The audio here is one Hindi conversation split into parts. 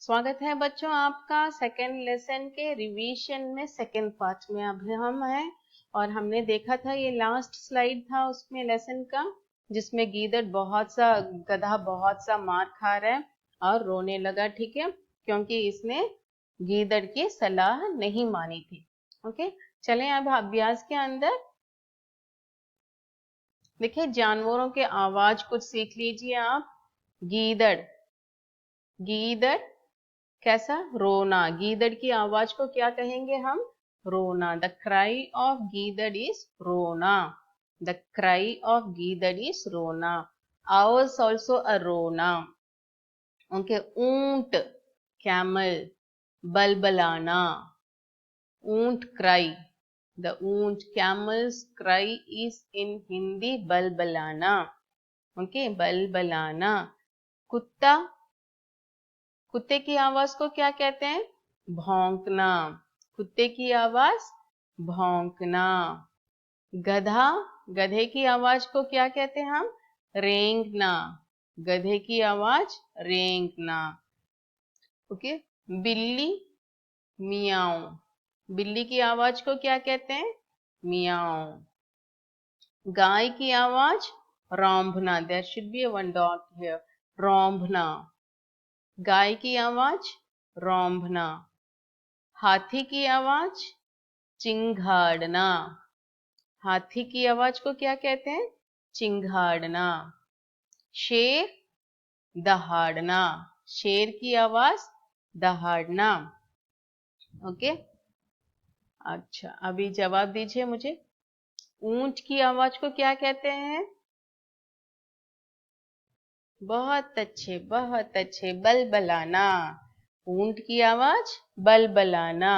स्वागत है बच्चों आपका सेकेंड लेसन के रिवीजन में सेकेंड पार्ट में। अभी हम हैं और हमने देखा था ये लास्ट स्लाइड था उसमें लेसन का, जिसमें गधा बहुत सा मार खा रहा है और रोने लगा, ठीक है, क्योंकि इसने गीदड़ की सलाह नहीं मानी थी। ओके, चलें अब अभ्यास के अंदर। देखिए, जानवरों के आवाज कुछ सीख लीजिए आप। गीदड़, गीदड़ कैसा? रोना। गीदड़ की आवाज को क्या कहेंगे हम? रोना। द क्राई ऑफ गीदड़ इज रोना। द क्राई ऑफ गीदड़ इज रोना। Owls also a रोना। ओके, ऊंट, कैमल, बलबलाना। Oont cry, the oont camels cry is in Hindi बलबलाना। ओके, बलबलाना। कुत्ता, कुत्ते की आवाज को क्या कहते हैं? भौंकना। कुत्ते की आवाज भौंकना। गधा, गधे की आवाज को क्या कहते हैं हम? रेंगना। गधे की आवाज रेंगना। ओके, बिल्ली, मियाओ। बिल्ली की आवाज को क्या कहते हैं? मियाओ। गाय की आवाज रौंभना। There should be one dot here. रौंभना। गाय की आवाज रौंभना। हाथी की आवाज चिंघाड़ना। हाथी की आवाज को क्या कहते हैं? चिंघाड़ना। शेर, दहाड़ना। शेर की आवाज दहाड़ना। ओके, अच्छा, अभी जवाब दीजिए मुझे। ऊंट की आवाज को क्या कहते हैं? बहुत अच्छे, बहुत अच्छे, बलबलाना। ऊंट की आवाज बलबलाना।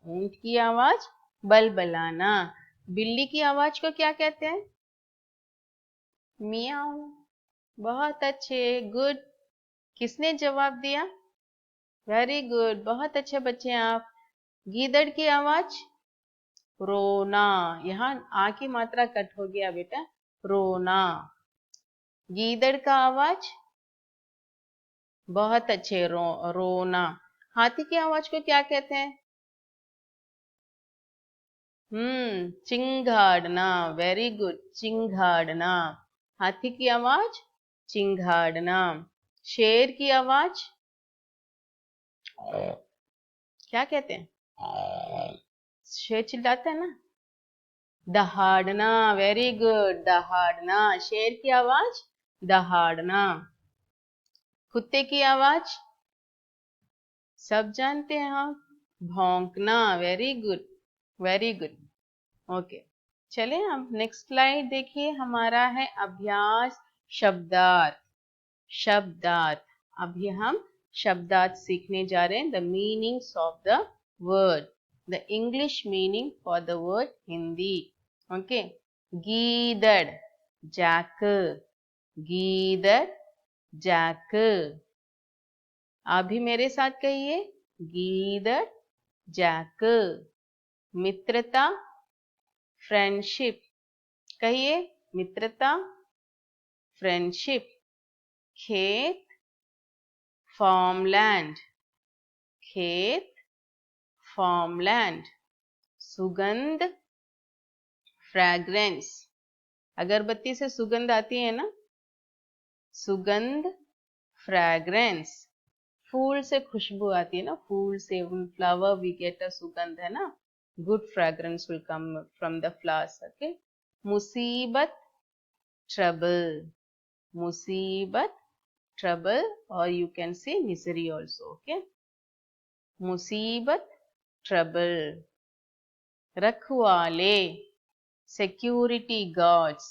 ऊंट की आवाज बलबलाना। बिल्ली की आवाज को क्या कहते हैं? मियाऊ। बहुत अच्छे, गुड। किसने जवाब दिया? वेरी गुड, बहुत अच्छे बच्चे आप। गीदड़ की आवाज रोना। यहाँ आ की मात्रा कट हो गया बेटा, रोना। गीदड़ का आवाज बहुत अच्छे, रोना। हाथी की आवाज को क्या कहते हैं? चिंघाड़ना। वेरी गुड, चिंघाड़ना। हाथी की आवाज चिंघाड़ना। शेर की आवाज क्या कहते हैं? शेर चिल्लाता है ना, दहाड़ना। Very good, दहाड़ना। शेर की आवाज दहाड़ना। कुत्ते की आवाज सब जानते हैं हम, भौंकना। Very good, very good. Okay, चलें अब नेक्स्ट स्लाइड देखिए। हमारा है अभ्यास शब्दार्थ। शब्दार्थ, अभी हम शब्दार्थ सीखने जा रहे हैं। The meanings of the word, the English meaning for the word Hindi. Okay, गीदड़, jackal। गीदड़, jackal। आप भी मेरे साथ कहिए, गीदड़, jackal। मित्रता, फ्रेंडशिप। कहिए, मित्रता, फ्रेंडशिप। खेत, farmland। खेत, farmland। सुगंध, फ्रैग्रेंस। अगरबत्ती से सुगंध आती है ना, सुगंध, फ्रैग्रेंस। फूल से खुशबू आती है ना, फूल से, फ्लावर वी गेट अ सुगंध, है ना, good fragrance will come from the flowers. Okay, मुसीबत, ट्रबल। मुसीबत, trouble, or you can say misery also. Okay, मुसीबत, trouble। रखवाले, security guards।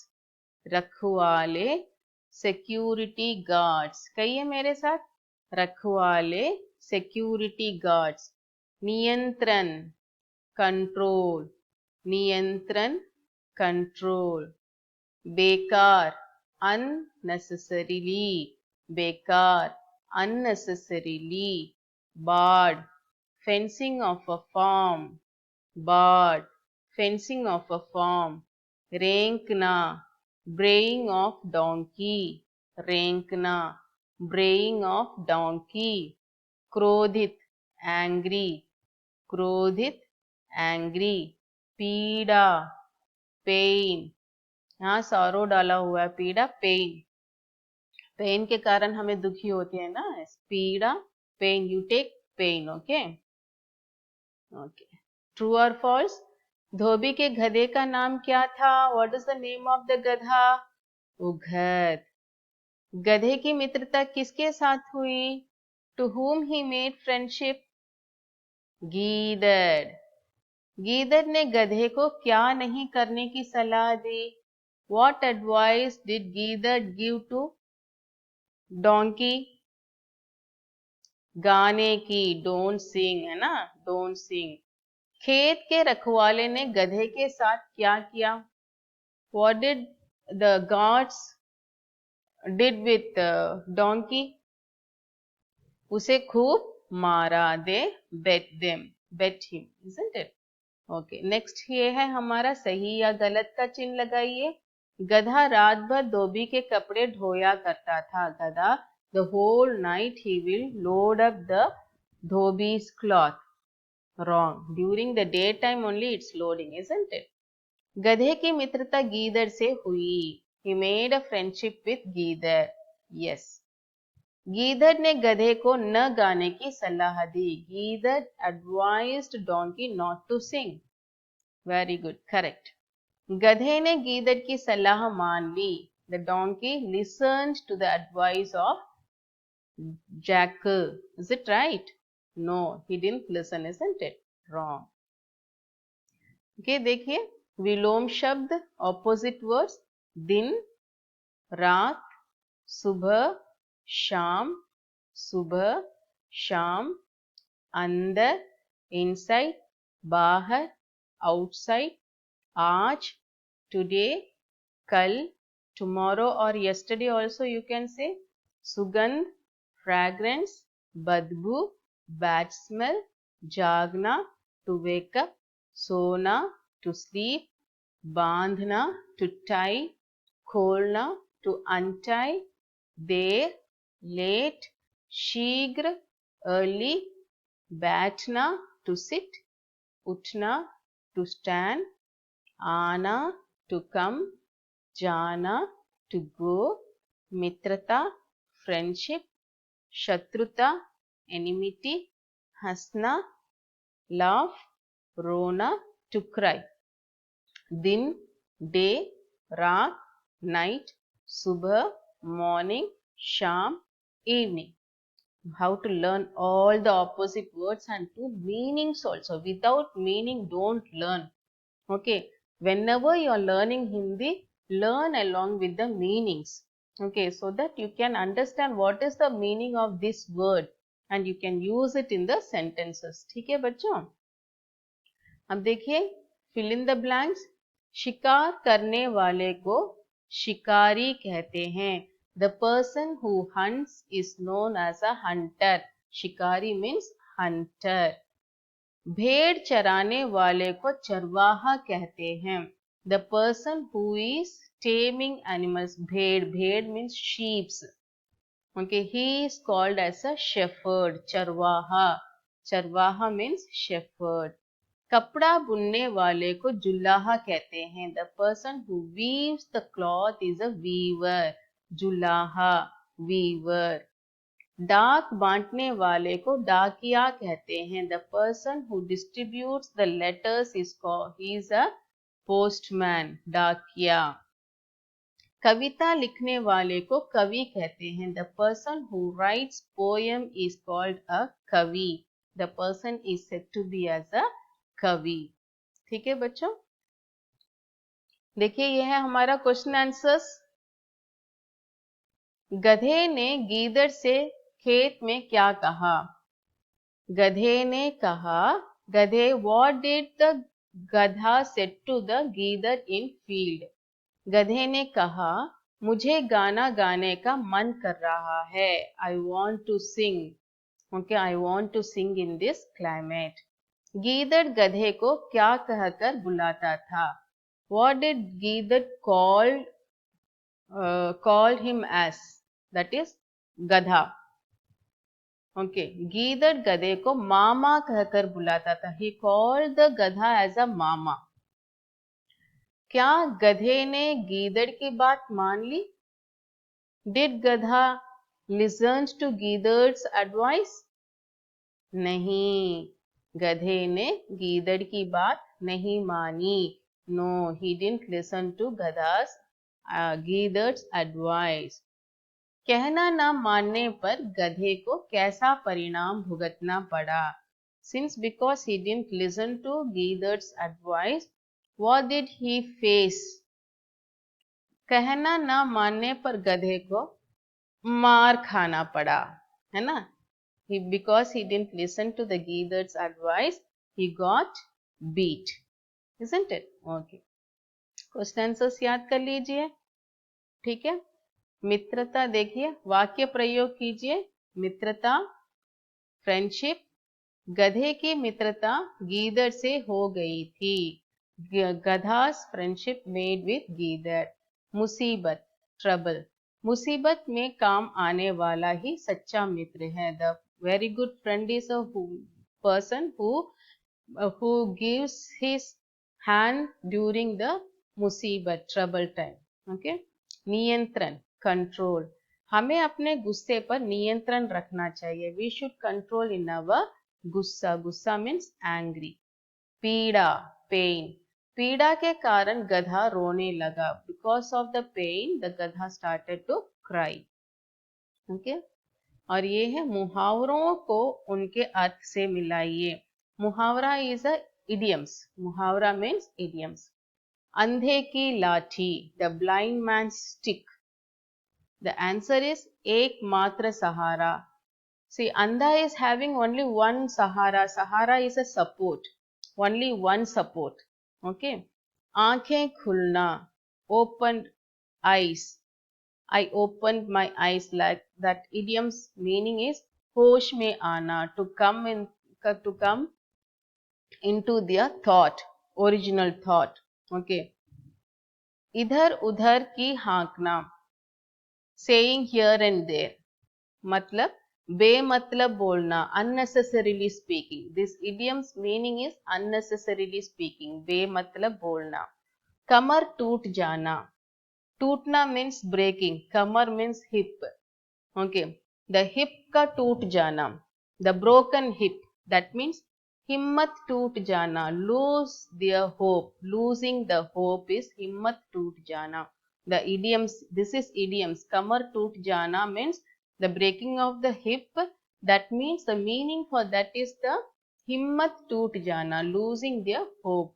रखवाले, security guards। कहिए मेरे साथ, रखवाले, security guards। नियंत्रण, control। नियंत्रण, control। बेकार, unnecessarily। बेकार, unnecessarily। barred, fencing of a farm। barred, fencing of a farm। रेंकना, braying of donkey। रेंकना, braying of donkey। क्रोधित एंग्री, क्रोधित एंग्री, पीड़ा पेन, यहाँ सॉरो डाला हुआ है, पीड़ा पेन, पेन के कारण हमें दुखी होते हैं ना, पीड़ा pain, you take pain, okay okay. True और फॉल्स? धोबी के गधे का नाम क्या था? What is the name of the गधा? उघर। गधे की मित्रता किसके साथ हुई? To whom he made friendship? गीदड़। गीदड़ ने गधे को क्या नहीं करने की सलाह दी? What advice did गीदड़ give to donkey? गाने की, डोंट सिंग, है ना, डोंट सिंग। खेत के रखवाले ने गधे के साथ क्या किया? What did the gods did with donkey? उसे खूब मारा, दे bet him, isn't it? Okay, next ये है हमारा सही या गलत का चिन्ह लगाइए। गधा रात भर धोबी के कपड़े धोया करता था। गधा the whole night he will load up the धोबी's cloth. Wrong. During the daytime only it's loading, isn't it? गधे की मित्रता गीदड़ से हुई। He made a friendship with गीदड़. Yes. गीदड़ ने गधे को न गाने की सलाह दी। गीदड़ advised donkey not to sing. Very good, correct. गधे ने गीदड़ की सलाह मान ली। The donkey listened to the advice of jackal. Is it right? No, he didn't listen, isn't it? Wrong. Okay, देखिए विलोम शब्द, opposite words, दिन, रात, सुबह, शाम, सुबह, शाम, अंदर, inside, बाहर, outside, आज, today, कल, tomorrow or yesterday also you can say, सुगंध, fragrance, बदबू, bad smell, जागना, to wake up, सोना, to sleep, बांधना, to tie, खोलना, to untie, देर, late, शीघ्र, early, बैठना, to sit, उठना, to stand, आना, to come, जाना, to go, मित्रता, friendship, शत्रुता, enmity, हंसना, laugh, रोना, to cry, दिन, day, रात, night, सुबह, morning, शाम, evening. How to learn all the opposite words and two meanings also. Without meaning, don't learn. Okay, whenever you are learning Hindi, learn along with the meanings. Okay, so that you can understand what is the meaning of this word and you can use it in the sentences. ठीक है बच्चों? अब देखिए fill in the blanks. शिकार करने वाले को शिकारी कहते हैं. The person who hunts is known as a hunter. शिकारी means hunter. भेड़ चराने वाले को चरवाहा कहते हैं. The person who is taming animals, भेड़ means sheep. Okay, he is called as a shepherd, चरवाहा means shepherd. कपड़ा बुनने वाले को जुलाहा कहते हैं. The person who weaves the cloth is a weaver, जुलाहा, weaver. डाक बांटने वाले को डाकिया कहते हैं. The person who distributes the letters is called, he is a postman, डाकिया. कविता लिखने वाले को कवि कहते हैं. The person who writes poem is called a कवि. The person is said to be as a कवि. ठीक है बच्चों? देखिए यह है हमारा क्वेश्चन आंसर्स. गधे ने गीदड़ से खेत में क्या कहा? गधे ने कहा, गधे, what did the गधा said to the गीदड़ in field? गधे ने कहा, मुझे गाना गाने का मन कर रहा है. I want to sing. Okay, I want to sing in this climate. गीदड़ गधे को क्या कहकर बुलाता था? What did गीदड़ call him as? That is गधा. ओके गीदड़ गधे को मामा कहकर बुलाता था. He called the gadha as a mama. क्या गधे ने गीदड़ की बात मान ली? डिड गधा लिसन टू गीदर्स एडवाइस? नहीं, गधे ने गीदड़ की बात नहीं मानी. No, he didn't listen to गधास गीदर्स एडवाइस. कहना न मानने पर गधे को कैसा परिणाम भुगतना पड़ा? Since because he didn't listen to Geethar's advice, what did he face? कहना न मानने पर गधे को मार खाना पड़ा, है ना? Because he didn't listen to the Geethar's advice, he got beat. Isn't it? Okay. Question answers याद कर लीजिए. ठीक है. मित्रता देखिए, वाक्य प्रयोग कीजिए. मित्रता, फ्रेंडशिप. गधे की मित्रता गीदड़ से हो गई थी. गधास फ्रेंडशिप मेड विथ गीदड़. मुसीबत, ट्रबल. मुसीबत में काम आने वाला ही सच्चा मित्र है. The very good friend is a person who gives his hand during the मुसीबत, trouble time. Okay. नियंत्रण, कंट्रोल. हमें अपने गुस्से पर नियंत्रण रखना चाहिए. वी शुड कंट्रोल इन अवर गुस्सा. गुस्सा मीन्स एंग्री. पीड़ा, पेन. पीड़ा के कारण गधा रोने लगा. Because of the pain the गधा स्टार्टेड टू क्राई. ओके. और ये है मुहावरों को उनके अर्थ से मिलाइए. मुहावरा इज अ इडियम्स. मुहावरा मीन्स इडियम्स. अंधे की लाठी, the blind man stick. The answer is एकमात्र सहारा. See, Andha is having only one sahara. Sahara is a support. Only one support. Okay. आंखें खुलना, opened eyes. I opened my eyes. Like that idiom's meaning is होश में आना, to come into their thought, original thought. Okay. इधर उधर की हाँकना, saying here and there. मतलब बेमतलब बोलना, unnecessarily speaking. This idiom's meaning is unnecessarily speaking. बेमतलब बोलना. कमर टूट जाना. टूटना means breaking. Qamar means hip. Okay. The hip का टूट जाना. The broken hip. That means हिम्मत टूट जाना. Lose their hope. Losing the hope is हिम्मत टूट जाना. The idioms, this is idioms. कमर टूट जाना means the breaking of the hip. That means the meaning for that is the हिम्मत टूट जाना, losing their hope.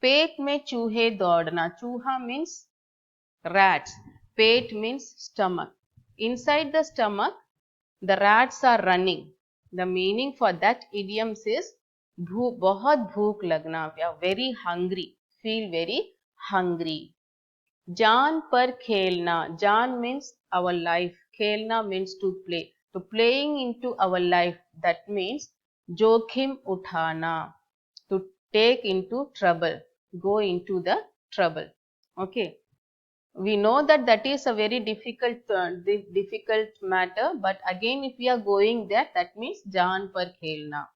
पेट में चूहे दौड़ना. चूहा means rats. Pet means stomach. Inside the stomach, the rats are running. The meaning for that idiom is बहुत भूख लगना. We are very hungry. Feel very hungry. जान पर खेलना. जान means our life. खेलना means to play. To playing into our life. That means जोखिम उठाना. To take into trouble. Go into the trouble. Okay. We know that that is a very difficult matter. But again, if we are going there, that means जान पर खेलना.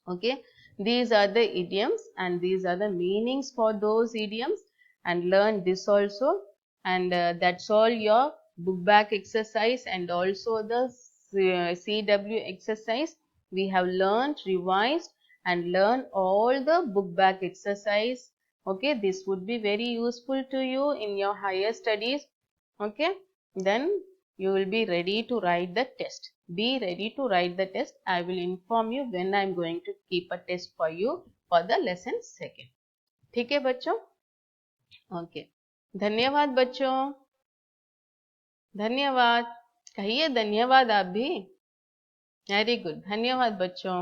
Okay. These are the idioms and these are the meanings for those idioms. And learn this also, and that's all your book back exercise and also the CW exercise. We have learned, revised and learned all the book back exercise. Okay, this would be very useful to you in your higher studies. Okay, then you will be ready to write the test. Be ready to write the test. I will inform you when I am going to keep a test for you for the lesson 2nd. ठीक है बच्चों? ओके. धन्यवाद बच्चों. धन्यवाद. कहिए धन्यवाद आप भी. Very good. धन्यवाद बच्चों.